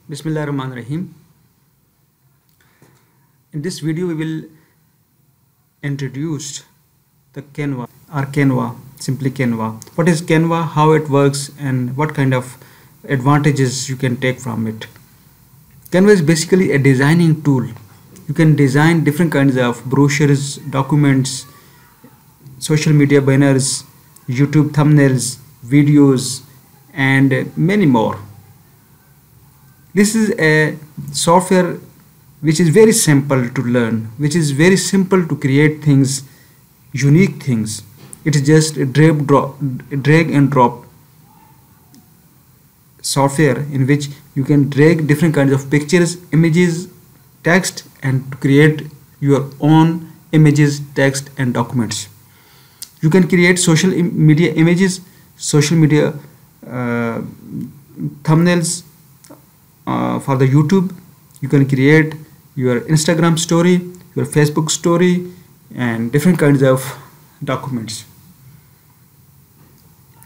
Bismillahirrahmanirrahim. In this video we will introduce the Canva, simply Canva. What is Canva, how it works, and what kind of advantages you can take from it. Canva is basically a designing tool. You can design different kinds of brochures, documents, social media banners, YouTube thumbnails, videos, and many more. This is a software which is very simple to learn, which is very simple to create things, unique things. It is just a drag and drop software in which you can drag different kinds of pictures, images, text, and create your own images, text, and documents. You can create social media images, social media thumbnails for the YouTube. You can create your Instagram story, your Facebook story, and different kinds of documents.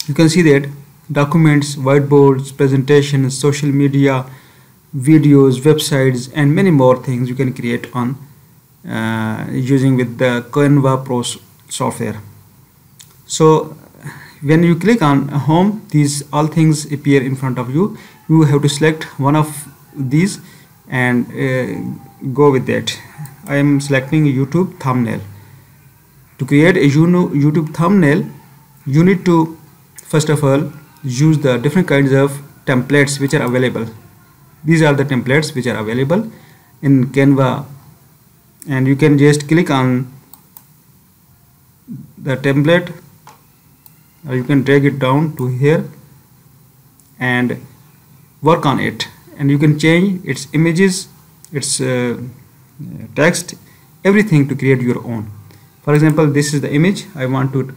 You can see that documents, whiteboards, presentations, social media, videos, websites, and many more things you can create on using with the Canva Pro software. So when you click on home, these all things appear in front of you. You have to select one of these and go with that. I am selecting YouTube thumbnail. To create a YouTube thumbnail, you need to first of all use the different kinds of templates which are available. These are the templates which are available in Canva, and you can just click on the template, or you can drag it down to here and work on it, and you can change its images, its text, everything to create your own. For example, this is the image. I want to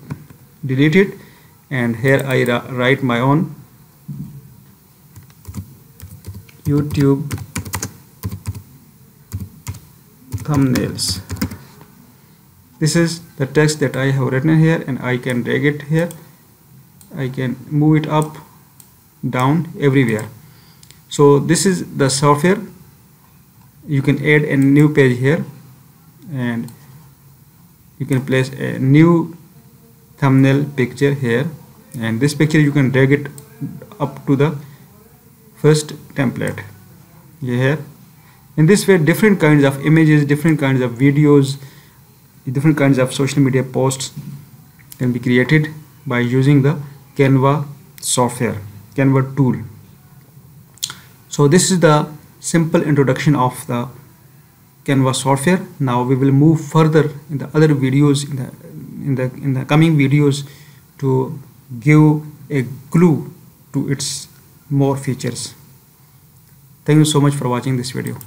delete it, and here I write my own YouTube thumbnails. This is the text that I have written here, and I can drag it here. I can move it up, down, everywhere. So this is the software. You can add a new page here, and you can place a new thumbnail picture here, and this picture you can drag it up to the first template here. In this way, different kinds of images, different kinds of videos, different kinds of social media posts can be created by using the Canva software, Canva tool. So this is the simple introduction of the Canva software. Now we will move further in the other videos, in the coming videos, to give a clue to its more features. Thank you so much for watching this video.